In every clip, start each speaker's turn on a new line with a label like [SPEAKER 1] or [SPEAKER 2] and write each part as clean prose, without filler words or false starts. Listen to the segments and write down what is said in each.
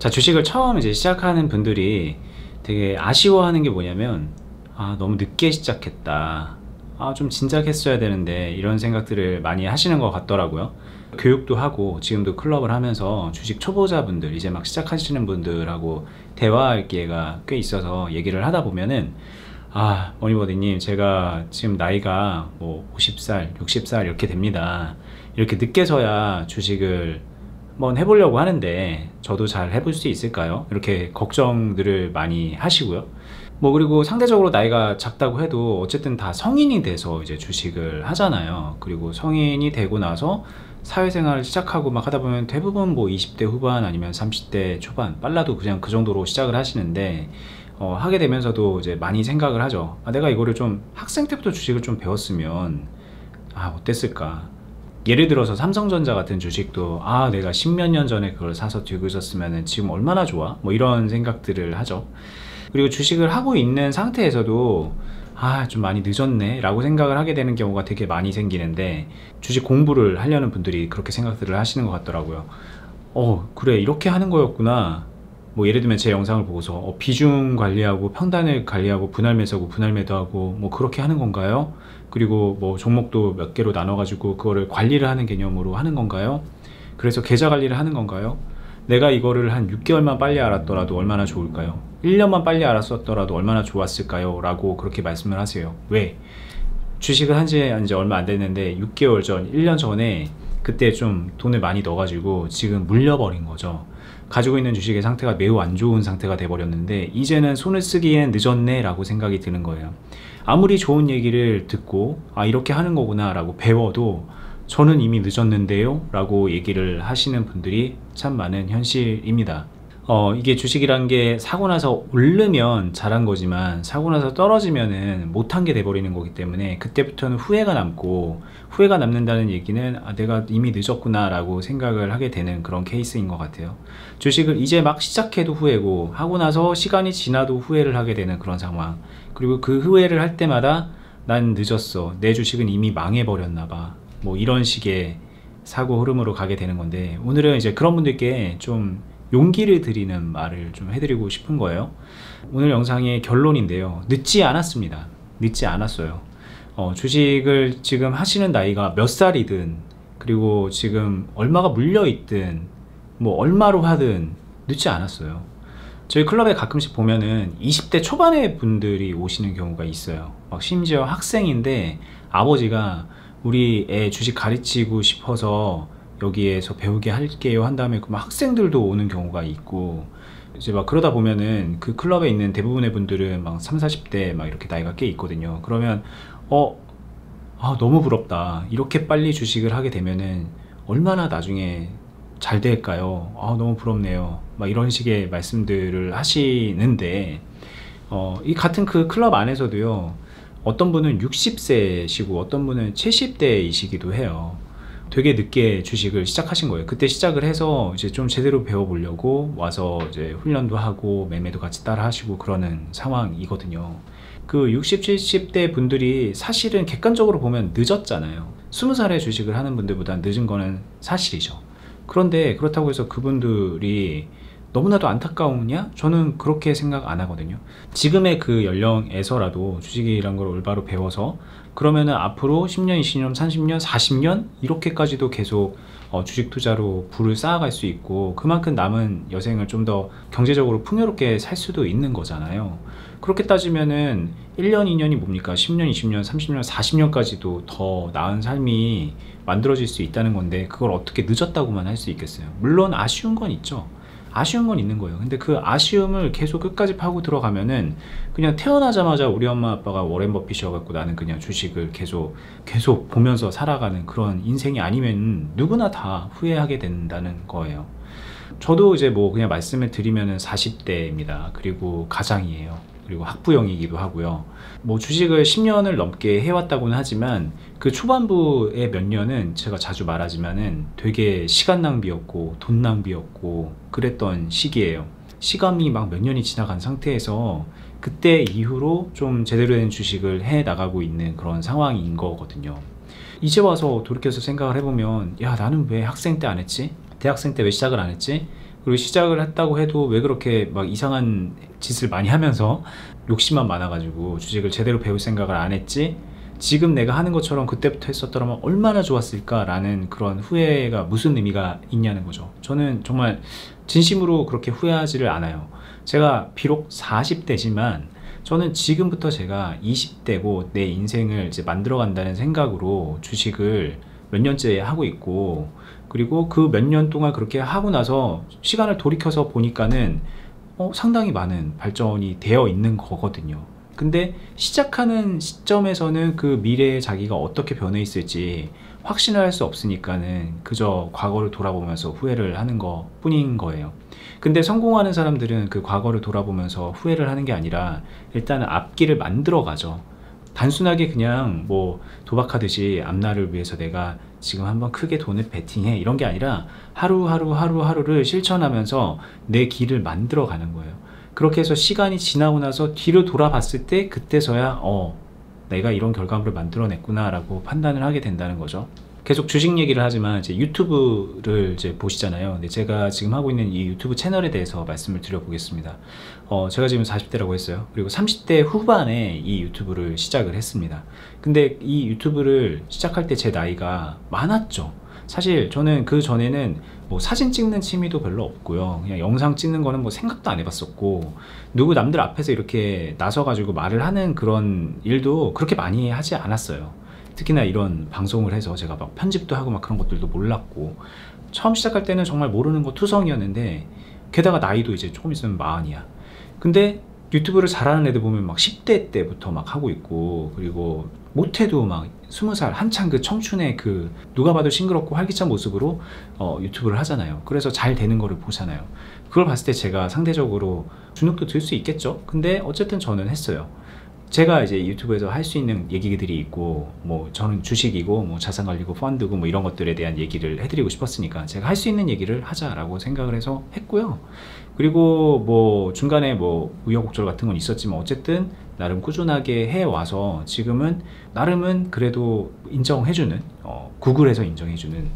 [SPEAKER 1] 자, 주식을 처음 이제 시작하는 분들이 되게 아쉬워하는 게 뭐냐면, 너무 늦게 시작했다. 좀 진작 했어야 되는데, 이런 생각들을 많이 하시는 것 같더라고요. 교육도 하고, 지금도 클럽을 하면서 주식 초보자분들, 이제 막 시작하시는 분들하고 대화할 기회가 꽤 있어서 얘기를 하다 보면은, 머니버디님, 제가 지금 나이가 뭐 50살, 60살 이렇게 됩니다. 이렇게 늦게서야 주식을 한번 해보려고 하는데 저도 잘 해볼 수 있을까요? 이렇게 걱정들을 많이 하시고요. 그리고 상대적으로 나이가 작다고 해도 어쨌든 다 성인이 돼서 이제 주식을 하잖아요. 그리고 성인이 되고 나서 사회생활을 시작하고 막 하다 보면 대부분 뭐 20대 후반 아니면 30대 초반, 빨라도 그냥 그 정도로 시작을 하시는데, 하게 되면서도 이제 많이 생각을 하죠. 내가 이거를 좀 학생 때부터 주식을 좀 배웠으면 어땠을까? 예를 들어서 삼성전자 같은 주식도 내가 십몇 년 전에 그걸 사서 들고 있었으면 지금 얼마나 좋아? 뭐 이런 생각들을 하죠. 그리고 주식을 하고 있는 상태에서도 좀 많이 늦었네 라고 생각을 하게 되는 경우가 되게 많이 생기는데, 주식 공부를 하려는 분들이 그렇게 생각들을 하시는 것 같더라고요. 그래, 이렇게 하는 거였구나. 뭐 예를 들면 제 영상을 보고서 비중 관리하고 평단을 관리하고 분할 매수하고 분할 매도하고 뭐 그렇게 하는 건가요? 그리고 뭐 종목도 몇 개로 나눠 가지고 그거를 관리를 하는 개념으로 하는 건가요? 그래서 계좌 관리를 하는 건가요? 내가 이거를 한 6개월만 빨리 알았더라도 얼마나 좋을까요? 1년만 빨리 알았었더라도 얼마나 좋았을까요? 라고 그렇게 말씀을 하세요. 왜? 주식을 한 지 이제 얼마 안 됐는데 6개월 전, 1년 전에 그때 좀 돈을 많이 넣어가지고 지금 물려버린 거죠. 가지고 있는 주식의 상태가 매우 안 좋은 상태가 돼버렸는데, 이제는 손을 쓰기엔 늦었네 라고 생각이 드는 거예요. 아무리 좋은 얘기를 듣고 이렇게 하는 거구나 라고 배워도 저는 이미 늦었는데요 라고 얘기를 하시는 분들이 참 많은 현실입니다. 이게 주식이란 게 사고 나서 오르면 잘한 거지만 사고 나서 떨어지면은 못한 게 돼버리는 거기 때문에 그때부터는 후회가 남고, 후회가 남는다는 얘기는 내가 이미 늦었구나 라고 생각을 하게 되는 그런 케이스인 것 같아요. 주식을 이제 막 시작해도 후회고, 하고 나서 시간이 지나도 후회를 하게 되는 그런 상황. 그리고 그 후회를 할 때마다 난 늦었어, 내 주식은 이미 망해버렸나 봐, 뭐 이런 식의 사고 흐름으로 가게 되는 건데, 오늘은 이제 그런 분들께 좀 용기를 드리는 말을 좀 해드리고 싶은 거예요. 오늘 영상의 결론인데요, 늦지 않았습니다. 늦지 않았어요. 주식을 지금 하시는 나이가 몇 살이든, 그리고 지금 얼마가 물려있든 뭐 얼마로 하든 늦지 않았어요. 저희 클럽에 가끔씩 보면은 20대 초반의 분들이 오시는 경우가 있어요. 막 심지어 학생인데 아버지가 우리 애 주식 가르치고 싶어서 여기에서 배우게 할게요 한 다음에 막 학생들도 오는 경우가 있고, 이제 막 그러다 보면은 그 클럽에 있는 대부분의 분들은 막 30, 40대 막 이렇게 나이가 꽤 있거든요. 그러면 너무 부럽다, 이렇게 빨리 주식을 하게 되면은 얼마나 나중에 잘 될까요? 너무 부럽네요, 막 이런 식의 말씀들을 하시는데, 이 같은 그 클럽 안에서도요, 어떤 분은 60세시고 어떤 분은 70대이시기도 해요. 되게 늦게 주식을 시작하신 거예요. 그때 시작을 해서 이제 좀 제대로 배워보려고 와서 이제 훈련도 하고 매매도 같이 따라 하시고 그러는 상황이거든요. 그 60, 70대 분들이 사실은 객관적으로 보면 늦었잖아요. 20살에 주식을 하는 분들보다 늦은 거는 사실이죠. 그런데 그렇다고 해서 그분들이 너무나도 안타까우냐? 저는 그렇게 생각 안 하거든요. 지금의 그 연령에서라도 주식이란 걸 올바로 배워서 그러면은 앞으로 10년, 20년, 30년, 40년 이렇게까지도 계속 주식 투자로 부를 쌓아갈 수 있고, 그만큼 남은 여생을 좀 더 경제적으로 풍요롭게 살 수도 있는 거잖아요. 그렇게 따지면은 1년, 2년이 뭡니까? 10년, 20년, 30년, 40년까지도 더 나은 삶이 만들어질 수 있다는 건데, 그걸 어떻게 늦었다고만 할 수 있겠어요? 물론 아쉬운 건 있죠. 아쉬운 건 있는 거예요. 근데 그 아쉬움을 계속 끝까지 파고 들어가면은 그냥 태어나자마자 우리 엄마 아빠가 워렌 버핏이어갖고 나는 그냥 주식을 계속 보면서 살아가는 그런 인생이 아니면 누구나 다 후회하게 된다는 거예요. 저도 이제 뭐 그냥 말씀을 드리면은 40대입니다. 그리고 가장이에요. 그리고 학부형이기도 하고요. 뭐 주식을 10년을 넘게 해왔다고는 하지만 그 초반부의 몇 년은 제가 자주 말하지만은 되게 시간 낭비였고 돈 낭비였고 그랬던 시기예요. 시간이 막 몇 년이 지나간 상태에서 그때 이후로 좀 제대로 된 주식을 해 나가고 있는 그런 상황인 거거든요. 이제 와서 돌이켜서 생각을 해보면, 야, 나는 왜 학생 때 안 했지? 대학생 때 왜 시작을 안 했지? 그리고 시작을 했다고 해도 왜 그렇게 막 이상한 짓을 많이 하면서 욕심만 많아가지고 주식을 제대로 배울 생각을 안 했지, 지금 내가 하는 것처럼 그때부터 했었더라면 얼마나 좋았을까 라는 그런 후회가 무슨 의미가 있냐는 거죠. 저는 정말 진심으로 그렇게 후회하지를 않아요. 제가 비록 40대지만 저는 지금부터 제가 20대고 내 인생을 이제 만들어 간다는 생각으로 주식을 몇 년째 하고 있고, 그리고 그 몇 년 동안 그렇게 하고 나서 시간을 돌이켜서 보니까는 상당히 많은 발전이 되어 있는 거거든요. 근데 시작하는 시점에서는 그 미래의 자기가 어떻게 변해 있을지 확신을 할 수 없으니까는 그저 과거를 돌아보면서 후회를 하는 것 뿐인 거예요. 근데 성공하는 사람들은 그 과거를 돌아보면서 후회를 하는 게 아니라 일단은 앞길을 만들어 가죠. 단순하게 그냥 뭐 도박하듯이 앞날을 위해서 내가 지금 한번 크게 돈을 베팅해 이런 게 아니라 하루하루를 실천하면서 내 길을 만들어 가는 거예요. 그렇게 해서 시간이 지나고 나서 뒤로 돌아봤을 때 그때서야 내가 이런 결과물을 만들어냈구나 라고 판단을 하게 된다는 거죠. 계속 주식 얘기를 하지만 이제 유튜브를 이제 보시잖아요. 근데 제가 지금 하고 있는 이 유튜브 채널에 대해서 말씀을 드려보겠습니다. 제가 지금 40대라고 했어요. 그리고 30대 후반에 이 유튜브를 시작을 했습니다. 근데 이 유튜브를 시작할 때 제 나이가 많았죠. 사실 저는 그 전에는 뭐 사진 찍는 취미도 별로 없고요. 그냥 영상 찍는 거는 뭐 생각도 안 해봤었고, 누구 남들 앞에서 이렇게 나서가지고 말을 하는 그런 일도 그렇게 많이 하지 않았어요. 특히나 이런 방송을 해서 제가 막 편집도 하고 막 그런 것들도 몰랐고, 처음 시작할 때는 정말 모르는 거 투성이었는데, 게다가 나이도 이제 조금 있으면 40이야. 근데 유튜브를 잘하는 애들 보면 막 10대 때부터 막 하고 있고, 그리고 못해도 막 20살 한창 그 청춘의 그 누가 봐도 싱그럽고 활기찬 모습으로 유튜브를 하잖아요. 그래서 잘 되는 거를 보잖아요. 그걸 봤을 때 제가 상대적으로 주눅도 들 수 있겠죠. 근데 어쨌든 저는 했어요. 제가 이제 유튜브에서 할 수 있는 얘기들이 있고, 뭐 저는 주식이고 뭐 자산관리고 펀드고 뭐 이런 것들에 대한 얘기를 해드리고 싶었으니까 제가 할 수 있는 얘기를 하자라고 생각을 해서 했고요. 그리고 뭐 중간에 뭐 우여곡절 같은 건 있었지만 어쨌든 나름 꾸준하게 해와서 지금은 나름은 그래도 인정해주는, 구글에서 인정해주는,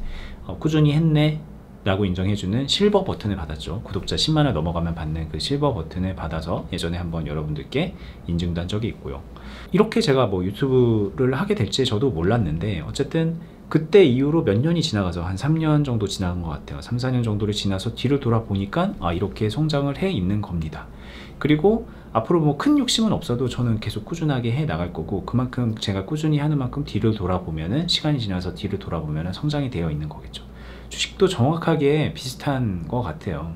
[SPEAKER 1] 꾸준히 했네 라고 인정해주는 실버 버튼을 받았죠. 구독자 10만을 넘어가면 받는 그 실버 버튼을 받아서 예전에 한번 여러분들께 인증도 한 적이 있고요. 이렇게 제가 뭐 유튜브를 하게 될지 저도 몰랐는데, 어쨌든 그때 이후로 몇 년이 지나가서 한 3년 정도 지나간 것 같아요. 3, 4년 정도를 지나서 뒤를 돌아보니까 이렇게 성장을 해 있는 겁니다. 그리고 앞으로 뭐 큰 욕심은 없어도 저는 계속 꾸준하게 해 나갈 거고, 그만큼 제가 꾸준히 하는 만큼 뒤를 돌아보면은, 시간이 지나서 뒤를 돌아보면은 성장이 되어 있는 거겠죠. 주식도 정확하게 비슷한 것 같아요.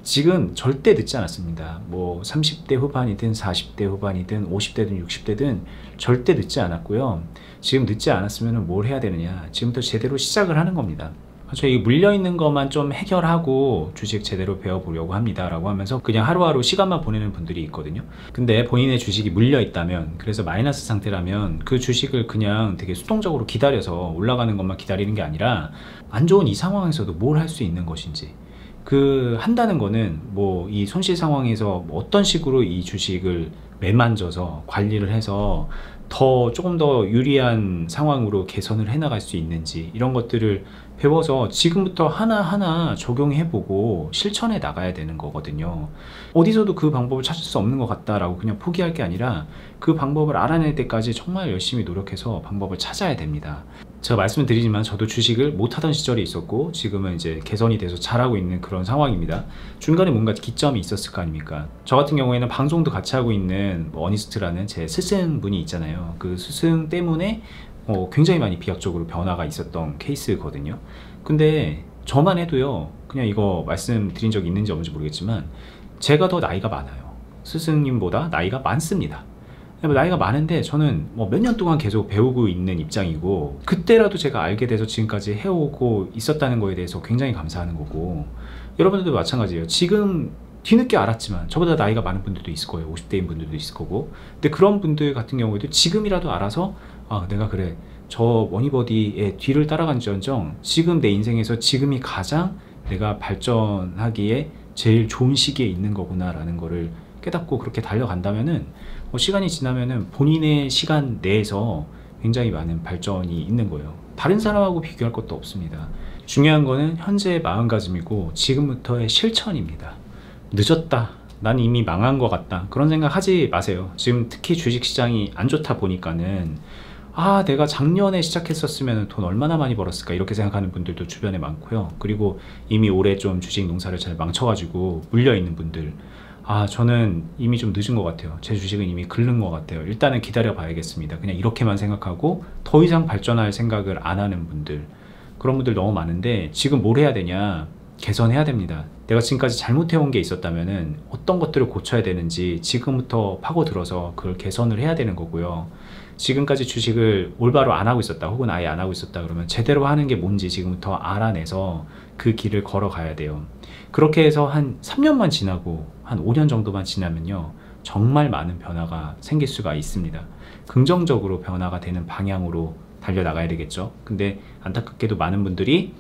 [SPEAKER 1] 지금 절대 늦지 않았습니다. 뭐 30대 후반이든 40대 후반이든 50대든 60대든 절대 늦지 않았고요. 지금 늦지 않았으면 뭘 해야 되느냐, 지금부터 제대로 시작을 하는 겁니다. 저 이 물려있는 것만 좀 해결하고 주식 제대로 배워보려고 합니다 라고 하면서 그냥 하루하루 시간만 보내는 분들이 있거든요. 근데 본인의 주식이 물려있다면, 그래서 마이너스 상태라면 그 주식을 그냥 되게 수동적으로 기다려서 올라가는 것만 기다리는 게 아니라 안 좋은 이 상황에서도 뭘 할 수 있는 것인지, 그 한다는 거는 뭐 이 손실 상황에서 어떤 식으로 이 주식을 매만져서 관리를 해서 조금 더 유리한 상황으로 개선을 해나갈 수 있는지, 이런 것들을 배워서 지금부터 하나하나 적용해보고 실천해 나가야 되는 거거든요. 어디서도 그 방법을 찾을 수 없는 것 같다라고 그냥 포기할 게 아니라 그 방법을 알아낼 때까지 정말 열심히 노력해서 방법을 찾아야 됩니다. 제가 말씀을 드리지만 저도 주식을 못하던 시절이 있었고, 지금은 이제 개선이 돼서 잘하고 있는 그런 상황입니다. 중간에 뭔가 기점이 있었을 거 아닙니까? 저 같은 경우에는 방송도 같이 하고 있는 어니스트라는 제 스승분이 있잖아요. 그 스승 때문에 굉장히 많이 비약적으로 변화가 있었던 케이스거든요. 근데 저만 해도요, 그냥 이거 말씀드린 적이 있는지 없는지 모르겠지만 제가 더 나이가 많아요. 스승님보다 나이가 많습니다. 나이가 많은데 저는 뭐 몇 년 동안 계속 배우고 있는 입장이고, 그때라도 제가 알게 돼서 지금까지 해오고 있었다는 거에 대해서 굉장히 감사하는 거고, 여러분들도 마찬가지예요. 지금 뒤늦게 알았지만 저보다 나이가 많은 분들도 있을 거예요. 50대인 분들도 있을 거고. 근데 그런 분들 같은 경우에도 지금이라도 알아서 내가 그래, 저 머니버디의 뒤를 따라간지언정 지금 내 인생에서 지금이 가장 내가 발전하기에 제일 좋은 시기에 있는 거구나 라는 거를 깨닫고 그렇게 달려간다면은 시간이 지나면은 본인의 시간 내에서 굉장히 많은 발전이 있는 거예요. 다른 사람하고 비교할 것도 없습니다. 중요한 거는 현재의 마음가짐이고 지금부터의 실천입니다. 늦었다, 난 이미 망한 것 같다, 그런 생각 하지 마세요. 지금 특히 주식시장이 안 좋다 보니까는 내가 작년에 시작했었으면 돈 얼마나 많이 벌었을까, 이렇게 생각하는 분들도 주변에 많고요. 그리고 이미 올해 좀 주식 농사를 잘 망쳐가지고 물려있는 분들, 저는 이미 좀 늦은 것 같아요. 제 주식은 이미 긁는 것 같아요. 일단은 기다려 봐야겠습니다. 그냥 이렇게만 생각하고 더 이상 발전할 생각을 안 하는 분들, 그런 분들 너무 많은데, 지금 뭘 해야 되냐? 개선해야 됩니다. 내가 지금까지 잘못해온 게 있었다면은 어떤 것들을 고쳐야 되는지 지금부터 파고들어서 그걸 개선을 해야 되는 거고요. 지금까지 주식을 올바로 안 하고 있었다, 혹은 아예 안 하고 있었다 그러면 제대로 하는 게 뭔지 지금부터 알아내서 그 길을 걸어가야 돼요. 그렇게 해서 한 3년만 지나고 한 5년 정도만 지나면요, 정말 많은 변화가 생길 수가 있습니다. 긍정적으로 변화가 되는 방향으로 달려나가야 되겠죠. 근데 안타깝게도 많은 분들이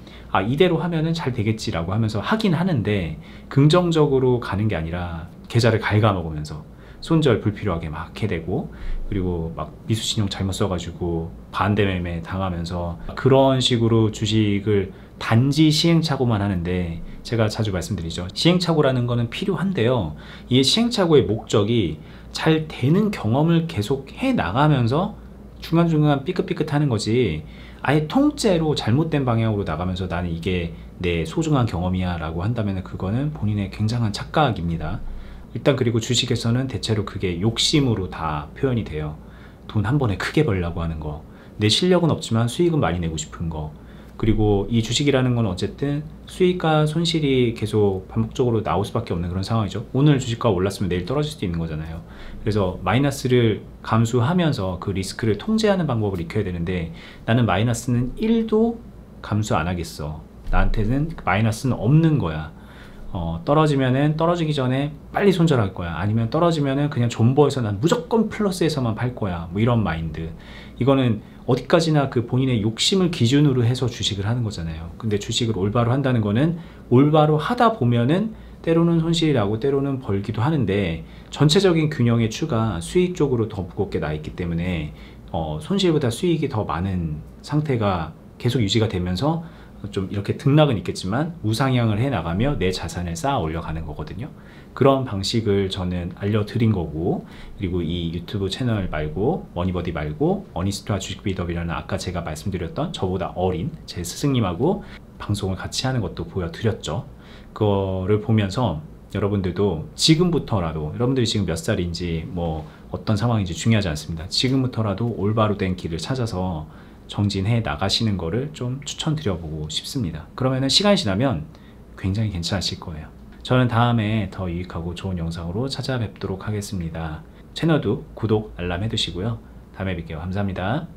[SPEAKER 1] 이대로 하면은 잘 되겠지라고 하면서 하긴 하는데, 긍정적으로 가는 게 아니라 계좌를 갉아먹으면서 손절 불필요하게 막 해대고, 그리고 막 미수신용 잘못 써가지고 반대 매매 당하면서, 그런 식으로 주식을 단지 시행착오만 하는데, 제가 자주 말씀드리죠. 시행착오라는 거는 필요한데요, 이 시행착오의 목적이 잘 되는 경험을 계속 해 나가면서 중간중간 삐끗삐끗하는 거지, 아예 통째로 잘못된 방향으로 나가면서 나는 이게 내 소중한 경험이야 라고 한다면 그거는 본인의 굉장한 착각입니다. 일단 그리고 주식에서는 대체로 그게 욕심으로 다 표현이 돼요. 돈 한 번에 크게 벌려고 하는 거, 내 실력은 없지만 수익은 많이 내고 싶은 거, 그리고 이 주식이라는 건 어쨌든 수익과 손실이 계속 반복적으로 나올 수밖에 없는 그런 상황이죠. 오늘 주식가 올랐으면 내일 떨어질 수도 있는 거잖아요. 그래서 마이너스를 감수하면서 그 리스크를 통제하는 방법을 익혀야 되는데, 나는 마이너스는 1도 감수 안 하겠어, 나한테는 마이너스는 없는 거야, 떨어지면은 떨어지기 전에 빨리 손절할 거야, 아니면 떨어지면은 그냥 존버해서 난 무조건 플러스에서만 팔 거야, 뭐 이런 마인드. 이거는 어디까지나 그 본인의 욕심을 기준으로 해서 주식을 하는 거잖아요. 근데 주식을 올바로 한다는 거는 올바로 하다 보면은 때로는 손실이 나고 때로는 벌기도 하는데, 전체적인 균형의 추가 수익 쪽으로 더 무겁게 나 있기 때문에 손실보다 수익이 더 많은 상태가 계속 유지가 되면서 좀 이렇게 등락은 있겠지만 우상향을 해 나가며 내 자산을 쌓아 올려가는 거거든요. 그런 방식을 저는 알려드린 거고, 그리고 이 유튜브 채널 말고, 머니버디 말고 어니스트와 주식 비더비라는 아까 제가 말씀드렸던 저보다 어린 제 스승님하고 방송을 같이 하는 것도 보여드렸죠. 그거를 보면서 여러분들도 지금부터라도, 여러분들이 지금 몇 살인지 뭐 어떤 상황인지 중요하지 않습니다. 지금부터라도 올바로 된 길을 찾아서 정진해 나가시는 거를 좀 추천드려보고 싶습니다. 그러면은 시간이 지나면 굉장히 괜찮으실 거예요. 저는 다음에 더 유익하고 좋은 영상으로 찾아뵙도록 하겠습니다. 채널도 구독, 알람 해두시고요. 다음에 뵐게요. 감사합니다.